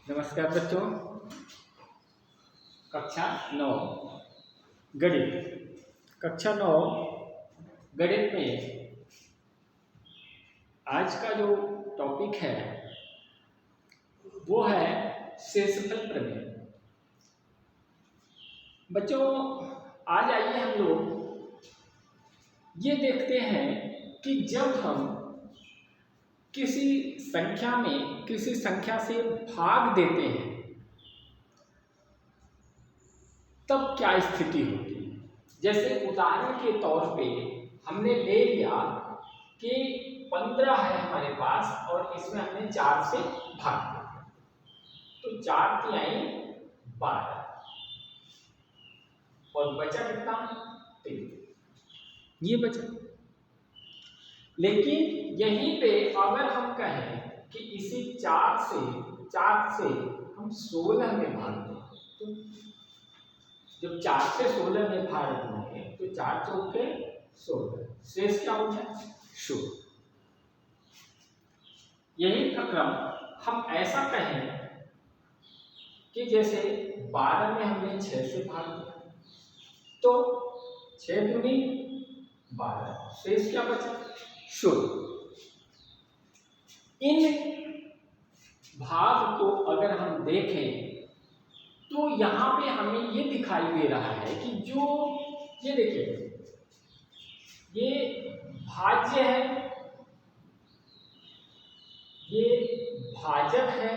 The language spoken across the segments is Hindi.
नमस्कार बच्चों। कक्षा 9 गणित। कक्षा 9 गणित में आज का जो टॉपिक है वो है शेषफल प्रमेय। बच्चों, आज आइए हम लोग ये देखते हैं कि जब हम किसी संख्या में किसी संख्या से भाग देते हैं तब क्या स्थिति होती है। जैसे उदाहरण के तौर पे हमने ले लिया कि 15 है हमारे पास और इसमें हमने 4 से भाग दिया, तो 4 तिहाई 12 और बचा कितना 3, ये बचा। लेकिन यहीं पे अगर हम कहें कि इसी 4 से हम 16 में भाग दें, तो जब 4 से 16 में भाग देंगे तो 4 चौके 16, शेष क्या हो जाए 0। यही क्रम हम ऐसा कहें कि जैसे 12 में हमने 6 से भाग दिया तो 6 दूनी 12, शेष क्या बचा 0। इन भाग को अगर हम देखें तो यहाँ पे हमें ये दिखाई दे रहा है कि जो ये देखिए ये भाज्य है, ये भाजक है,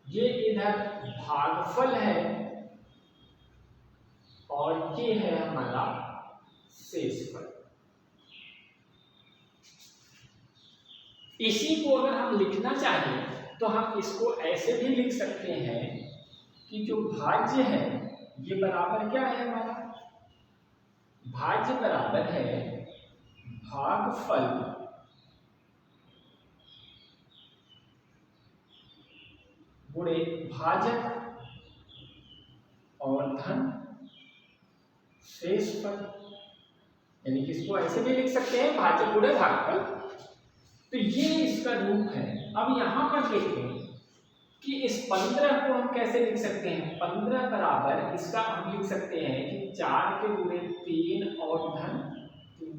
ये इधर भागफल है और ये है हमारा शेषफल। इसी को अगर हम लिखना चाहें तो हम इसको ऐसे भी लिख सकते हैं कि जो भाज्य है ये बराबर क्या है हमारा, भाज्य बराबर है भागफल गुणे भाजक और धन शेषफल। यानी कि इसको ऐसे भी लिख सकते हैं भाज्य गुणे भागफल। तो ये इसका रूप है। अब यहाँ पर देखें कि इस 15 को हम कैसे लिख सकते हैं। 15 बराबर इसका हम लिख सकते हैं कि 4 के गुणे 3 और धन 3,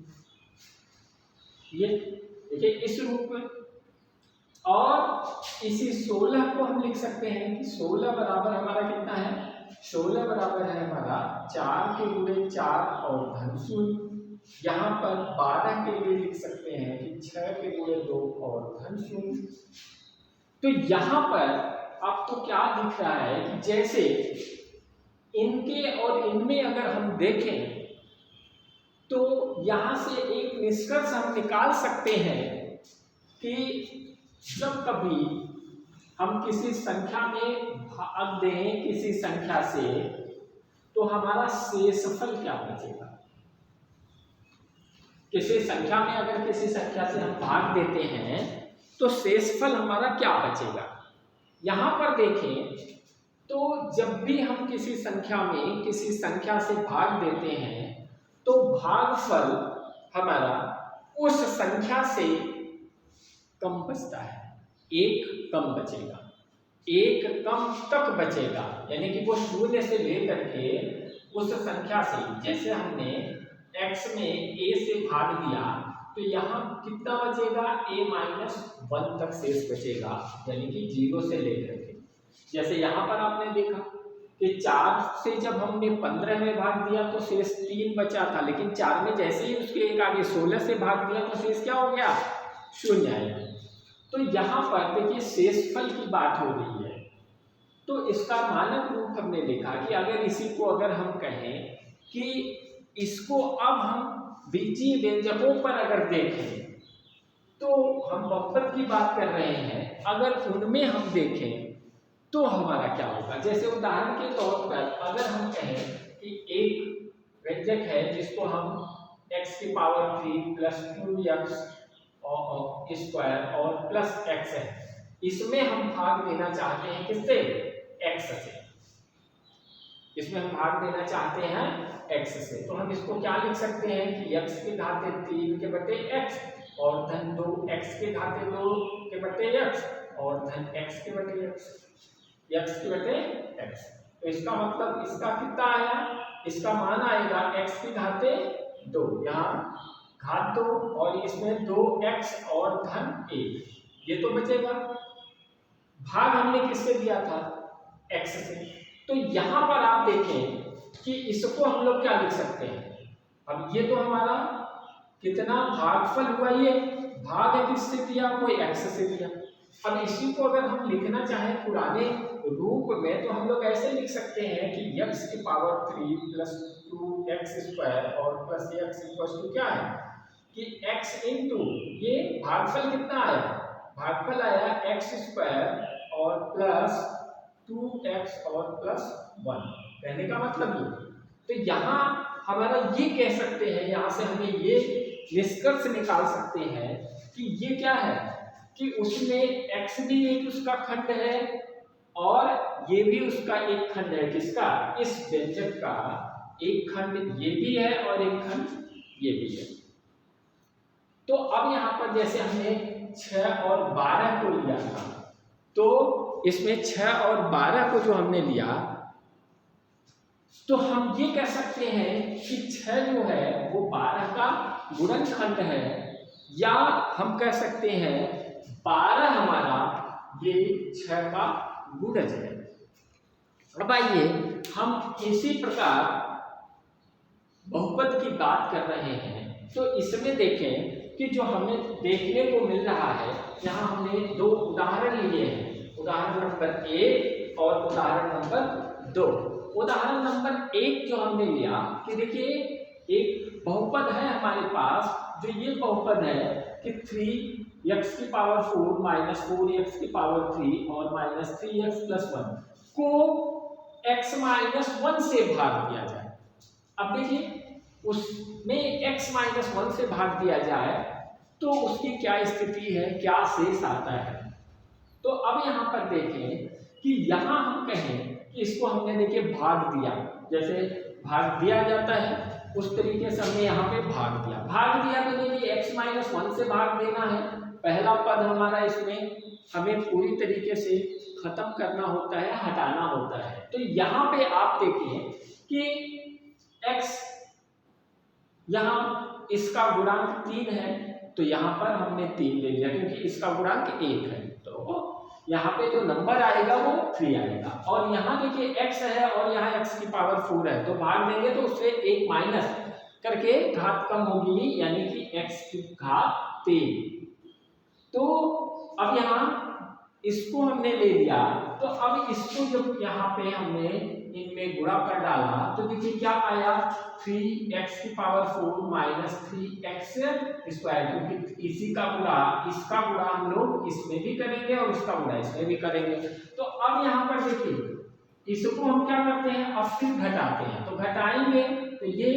ये देखिए इस रूप में। और इसी 16 को हम लिख सकते हैं कि 16 बराबर हमारा कितना है, 16 बराबर है हमारा 4 के गुणे 4 और धन 0। यहाँ पर 12 के लिए लिख सकते हैं कि 6 के गुणे 2 और धन 0। तो यहाँ पर आपको क्या दिख रहा है कि जैसे इनके और इनमें अगर हम देखें तो यहाँ से एक निष्कर्ष हम निकाल सकते हैं कि जब कभी हम किसी संख्या में भाग दें किसी संख्या से तो हमारा शेषफल क्या बचेगा। किसी संख्या में अगर किसी संख्या से हम भाग देते हैं तो शेषफल हमारा क्या बचेगा। यहाँ पर देखें तो जब भी हम किसी संख्या में किसी संख्या से भाग देते हैं तो भागफल हमारा उस संख्या से कम बचता है, एक कम बचेगा, एक कम तक बचेगा। यानी कि वो 0 से लेकर के उस संख्या से, जैसे हमने x में a से भाग दिया तो यहाँ कितना बचेगा, a-1 तक शेष बचेगा। यानी कि 0 से लेकर के, जैसे यहाँ पर आपने देखा कि 4 से जब हमने 15 में भाग दिया तो शेष 3 बचा था, लेकिन 4 में जैसे ही उसके एक आगे 16 से भाग दिया तो शेष क्या हो गया 0 आया। तो यहाँ पर देखिए शेषफल की बात हो रही है। तो इसका मानक रूप हमने देखा कि अगर इसी को अगर हम कहें कि इसको अब हम बीजीय व्यंजकों पर अगर देखें तो हम बहुपद की बात कर रहे हैं, अगर उनमें हम देखें तो हमारा क्या होगा। जैसे उदाहरण के तौर पर अगर हम कहें कि एक व्यंजक है जिसको हम x की पावर 3 प्लस 2x स्क्वायर और प्लस x है, इसमें हम भाग देना चाहते हैं किससे, x से। इसमें हम भाग देना चाहते हैं x से, तो हम इसको क्या लिख सकते हैं कि x की घाते 3 के बटे x और धन 2 x के घाते 2 के बटे x और धन x के बटे x के बटे x। तो इसका मतलब इसका कितना आया, इसका मान आएगा x की घाते 2, यहाँ घात 2 और इसमें 2x और धन 1, ये तो बचेगा। भाग हमने किससे दिया था, x से। तो यहाँ पर आप देखें कि इसको हम लोग क्या लिख सकते हैं, अब ये तो हमारा कितना भागफल हुआ, ये भाग है किससे दिया, वो x से दिया। अब इसी को अगर हम लिखना चाहें पुराने रूप में तो हम लोग ऐसे लिख सकते हैं कि x की पावर 3 प्लस 2x स्क्वायर और प्लस x इक्वल टू क्या है कि x इंटू ये भागफल कितना आया, भागफल आया x स्क्वायर और प्लस 2x और प्लस 1। कहने का मतलब ये, तो यहाँ हमारा ये कह सकते हैं, यहाँ से हमें ये निष्कर्ष निकाल सकते हैं कि ये क्या है कि उसमें x भी एक उसका खंड है और ये भी उसका एक खंड है, किसका, इस व्यंजक का एक खंड ये भी है और एक खंड ये भी है। तो अब यहाँ पर जैसे हमने 6 और 12 को लिया था, तो इसमें 6 और 12 को जो हमने लिया तो हम ये कह सकते हैं कि 6 जो है वो 12 का गुणनखंड है, या हम कह सकते हैं 12 हमारा ये 6 का गुणज है। अब आइए हम इसी प्रकार बहुपद की बात कर रहे हैं, तो इसमें देखें कि जो हमें देखने को मिल रहा है, यहाँ हमने 2 उदाहरण लिए हैं, उदाहरण नंबर 1 और उदाहरण नंबर 2। उदाहरण नंबर 1 जो हमने लिया कि देखिए एक बहुपद है हमारे पास, जो ये बहुपद है कि 3x की पावर 4 माइनस 4x की पावर 3 और माइनस 3x प्लस 1 को x माइनस 1 से भाग दिया जाए। अब देखिए उसमें x माइनस 1 से भाग दिया जाए तो उसकी क्या स्थिति है, क्या शेष आता है। तो अब यहाँ पर देखें कि यहाँ हम कहें कि इसको हमने देखिए भाग दिया, जैसे भाग दिया जाता है उस तरीके से हमने यहाँ पे भाग दिया। भाग दिया तो देखिए x माइनस 1 से भाग देना है, पहला पद हमारा इसमें हमें पूरी तरीके से खत्म करना होता है, हटाना होता है। तो यहाँ पे आप देखें कि x यहाँ इसका गुणांक 3 है, तो यहाँ पर हमने 3 ले लिया क्योंकि इसका गुणांक 1 है, तो यहाँ पे जो नंबर आएगा वो 3 आएगा। और यहाँ देखिए x है और यहाँ x की पावर 4 है, तो भाग देंगे तो उससे 1 माइनस करके घात कम होगी, यानी कि x की घात 3। तो अब यहाँ इसको हमने ले लिया, तो अब इसको जब यहाँ पे हमने इनमें गुणा कर डाला तो देखिए क्या आया, 3x की पावर 4 माइनस 3x स्क्वायर, क्योंकि इसी का गुणा इसका गुणा हम लोग इसमें भी करेंगे और इसका गुणा इसमें भी करेंगे। तो अब यहाँ पर देखिए इसको हम क्या करते हैं, अब फिर घटाते हैं, तो घटाएंगे तो ये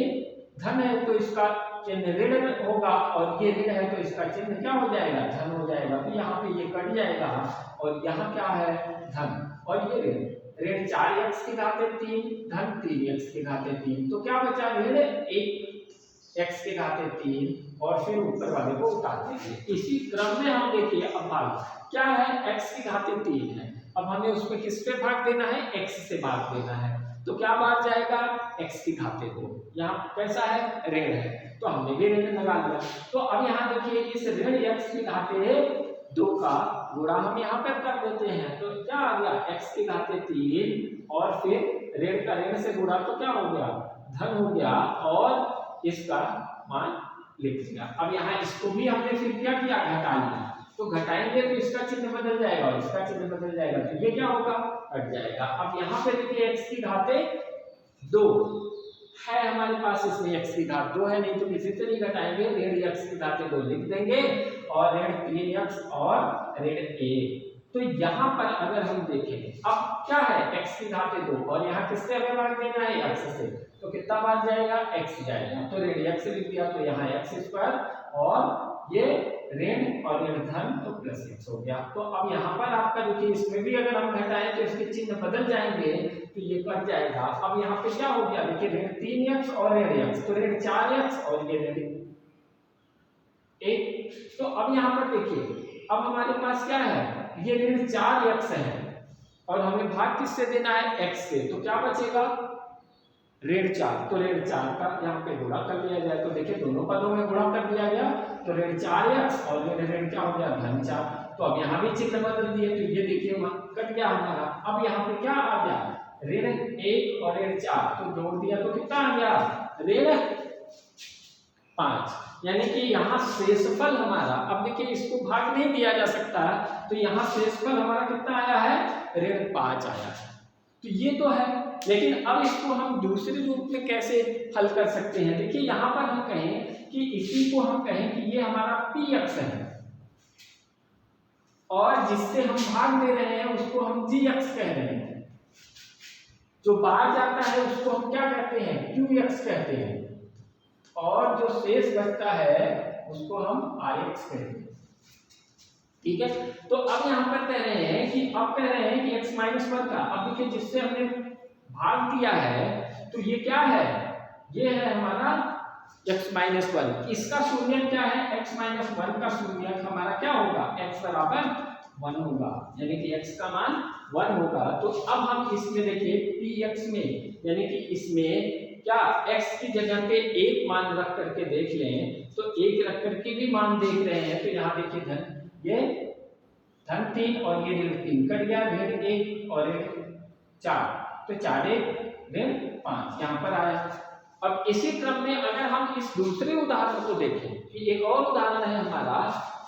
धन है तो इसका चिन्ह ऋण होगा और ये ऋण है तो इसका चिन्ह क्या हो जाएगा, धन हो जाएगा। तो यहाँ पे ये कट जाएगा और यहाँ क्या है, धन, और ये ऋण 4x की घाते 3 धन 3x की घाते 3, तो क्या बचा, ऋण 1x की घाते 3 और फिर ऊपर वाले को उतार देंगे। इसी क्रम में हम देखिए अब भाग क्या है, x की घाते 3 है, अब हमें उसमें किस पे भाग देना है, x से भाग देना है, तो क्या बाहर जाएगा, x की घाते 2, यहाँ कैसा है, ऋण है, तो हमने भी ऋण लगा लिया। तो अब यहाँ देखिए इस ऋण x की घाते 2 का गुणा हम यहाँ पर कर देते हैं, तो क्या आ गया, x की घाते 3 और फिर ऋण का ऋण से गुणा तो क्या हो गया, धन हो गया और इसका मान लिख दिया। अब यहाँ इसको भी हमने फिर क्या किया, घटा लिया, तो घटाएंगे तो इसका चिन्ह बदल जाएगा और इसका चिन्ह बदल जाएगा, तो ये क्या होगा, हट जाएगा। अब यहाँ पे देखिए x की घाते 2 है हमारे पास, इसमें x की घात 2 है, नहीं तो किसी से नहीं घटाएंगे, ऋण x की घाते 2 लिख देंगे और ऋण 3x और ऋण 1। तो यहाँ पर अगर हम देखें अब क्या है, x की घाते 2 और यहाँ किससे हमें भाग देना है, x से, तो कितना बार जाएगा, x जाएगा, तो ऋण x लिख दिया, तो यहाँ x स्क्वायर और ये ऋण और ऋण धन तो प्लस x हो गया। तो अब यहाँ पर आपका देखिए इसमें भी अगर हम घटाएं तो इसके चिन्ह बदल जाएंगे, तो ये कट जाएगा। अब यहाँ पे क्या हो गया, देखिए ऋण 3x और ऋण x, तो ऋण 4x और ये ऋण 1। तो अब यहाँ पर देखिए अब हमारे पास क्या है, ये ऋण 4x है और हमें भाग किससे देना है, x से, तो क्या बचेगा ऋण 4। तो ऋण 4 का यहाँ पे गुणा कर लिया जाए, तो देखिए दोनों पदों में गुणा कर दिया गया, तो ऋण 4x और ऋण क्या हो गया, धन 4। तो अब यहाँ भी चिन्ह बदल दिए, तो ये देखिए कट गया हमारा। अब यहाँ पे क्या आ गया, ऋण 1 और ऋण 4, तो जोड़ दिया तो कितना आ गया, ऋण 5। यानी कि यहाँ शेषफल हमारा, अब देखिए इसको भाग नहीं दिया जा सकता, तो यहाँ शेषफल हमारा कितना आया है, ऋण 5 आया है। तो ये तो है, लेकिन अब इसको हम दूसरे रूप में कैसे हल कर सकते हैं। देखिए यहाँ पर हम कहें कि इसी को हम कहें कि ये हमारा px है और जिससे हम भाग दे रहे हैं उसको हम gx कह रहे हैं, जो बाहर जाता है उसको हम क्या कहते हैं, qx कहते हैं, और जो शेष बचता है उसको हम rx कहते हैं। ठीक है, तो अब यहाँ पर कह रहे हैं कि x - 1 का, अब देखिए जिससे हमने भाग दिया है तो ये क्या है, ये है हमारा x - 1। इसका शून्यक क्या है, x - 1 का शून्यक हमारा क्या होगा, x बराबर 1 होगा, यानी कि x का मान 1 होगा। तो अब हम इसमें देखिए px में, यानी कि इसमें क्या x की जगह पे 1 मान रख करके देख लें, तो 1 रख करके भी मान देख रहे हैं, तो यहाँ देखिए धन, ये धन 3 और ये ऋण 3 कट गया, ऋण 1 और ऋण 4, तो 4 ऋण 5 यहाँ पर आया। अब इसी क्रम में अगर हम इस दूसरे उदाहरण को देखें कि एक और उदाहरण है हमारा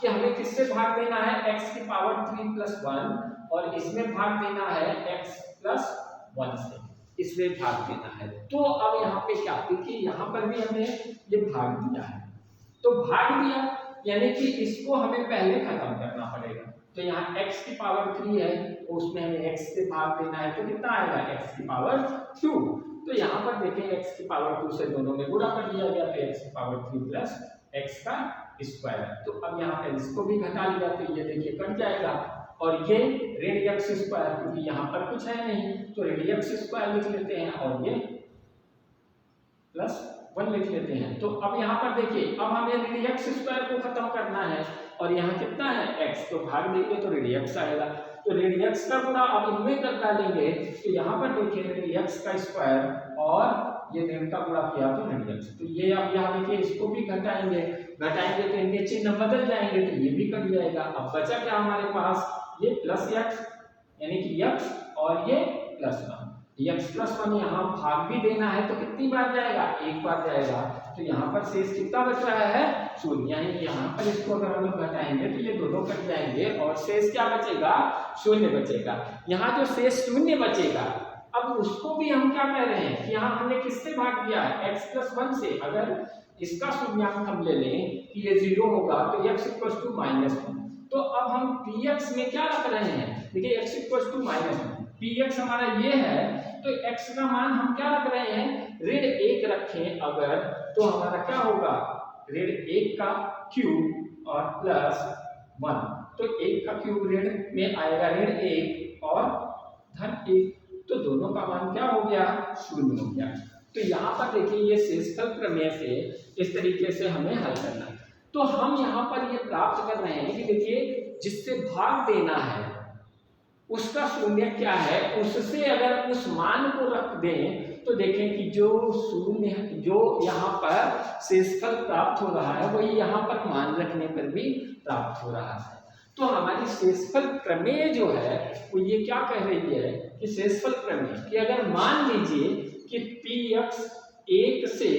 कि हमें किससे भाग देना है, x की पावर 3 + 1 और इसमें भाग देना है x + 1 से, इसमें भाग देना है। तो अब यहाँ पे क्या, देखिए यहाँ पर भी हमने ये भाग दिया है, तो भाग दिया यानी कि इसको हमें पहले खत्म करना पड़ेगा। तो यहाँ x की पावर 3 है, उसमें हमें x से भाग देना है, तो कितना आएगा, x की पावर 2। तो यहाँ पर देखें x की पावर 2 से दोनों में गुणा कर दिया गया, तो x की पावर 3 प्लस x का स्क्वायर। तो अब यहाँ पर इसको भी घटा लिया, तो ये देखिए कट जाएगा, और ये ऋण x स्क्वायर, क्योंकि यहाँ पर कुछ है नहीं तो ऋण x स्क्वायर लिख लेते हैं और ये +1 लिख लेते हैं। तो अब यहाँ पर देखिए अब हमें ऋण x स्क्वायर को खत्म करना है, और यहाँ कितना है x, तो भाग देंगे तो ऋण x आएगा, तो ऋण x का गुणा अब इनमें कर डालेंगे, तो यहाँ पर देखिए ऋण x का स्क्वायर और ये ऋण का गुणा किया तो ऋण x, तो ये अब यहाँ देखिए इसको भी घटाएंगे तो इनके चिन्ह बदल जाएंगे, तो ये भी कट जाएगा। अब बचा क्या हमारे पास, ये +x यानी कि x और ये +1, x + 1 यहाँ भाग भी देना है, तो कितनी बार जाएगा, 1 बार जाएगा, तो यहाँ पर शेष कितना बच रहा है, 0, यानी यहाँ पर इसको अगर हम लोग घटाएंगे तो ये दोनों कट जाएंगे और शेष क्या बचेगा, 0 बचेगा। यहाँ जो शेष 0 बचेगा, अब उसको भी हम क्या कह रहे हैं कि यहाँ हमने किससे भाग दिया है, x + 1 से। अगर इसका शून्यांक हम ले लें कि ये 0 होगा तो x = -1, तो अब हम px में क्या रख रहे हैं, देखिए x = -1, px हमारा ये है, तो x का मान हम क्या रख रहे हैं, ऋण 1 रखें अगर, तो हमारा क्या होगा, ऋण 1 का क्यूब और +1, तो 1 का क्यूब ऋण में आएगा ऋण 1 और धन 1, तो दोनों का मान क्या हो गया, 0 हो गया। तो यहाँ पर देखिए ये शेषफल प्रमेय से इस तरीके से हमें हल करना है। तो हम यहाँ पर ये प्राप्त कर रहे हैं कि देखिए जिससे भाग देना है उसका शून्य क्या है, उससे अगर उस मान को रख दें तो देखें कि जो शून्य, जो यहाँ पर शेषफल प्राप्त हो रहा है वही यहाँ पर मान रखने पर भी प्राप्त हो रहा है। तो हमारी शेषफल प्रमेय जो है वो ये क्या कह रही है कि शेषफल प्रमेय कि अगर मान लीजिए कि px 1 से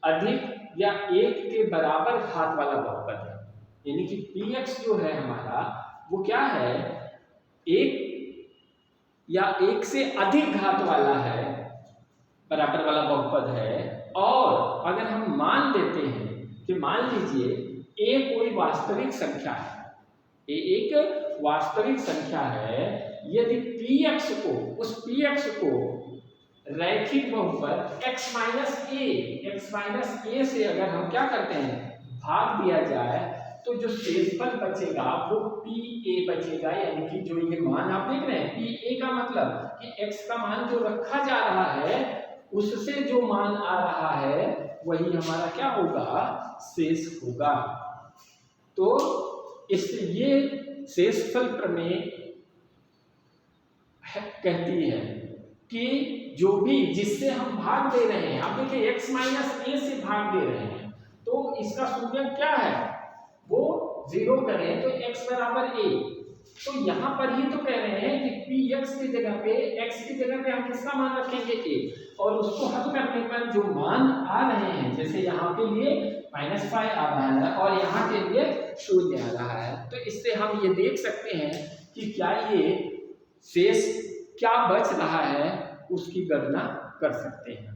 अधिक या 1 के बराबर घात वाला बहुपद है, यानी कि px जो है हमारा वो क्या है, 1 या 1 से अधिक घात वाला है, बराबर वाला बहुपद है। और अगर हम मान देते हैं कि मान लीजिए a कोई वास्तविक संख्या है, a एक वास्तविक संख्या है, यदि px को, उस px को रैखिक बहुपद x - a से अगर हम क्या करते हैं, भाग दिया जाए, तो जो शेषफल बचेगा वो pa बचेगा, यानी कि जो ये मान आप देख रहे हैं pa का मतलब कि x का मान जो रखा जा रहा है उससे जो मान आ रहा है वही हमारा क्या होगा, शेष होगा। तो इस ये शेषफल प्रमेय कहती है कि जो भी जिससे हम भाग दे रहे हैं, आप देखिए x माइनस ए से भाग दे रहे हैं, तो इसका शून्य क्या है, वो 0 करें तो x बराबर a। तो यहाँ पर ही तो कह रहे हैं कि px की जगह पे, x की जगह पे हम किसका मान रखेंगे a, और उसको हल करने पर जो मान आ रहे हैं, जैसे यहाँ के लिए -5 आ रहा है और यहाँ के लिए 0 आ रहा है, तो इससे हम ये देख सकते हैं कि क्या ये शेष क्या बच रहा है उसकी गणना कर सकते हैं।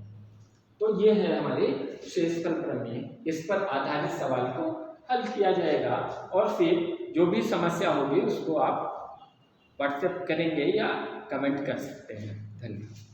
तो ये है हमारे शेषफल प्रमेय। इस पर आधारित सवाल को हल किया जाएगा और फिर जो भी समस्या होगी उसको आप व्हाट्सएप करेंगे या कमेंट कर सकते हैं। धन्यवाद।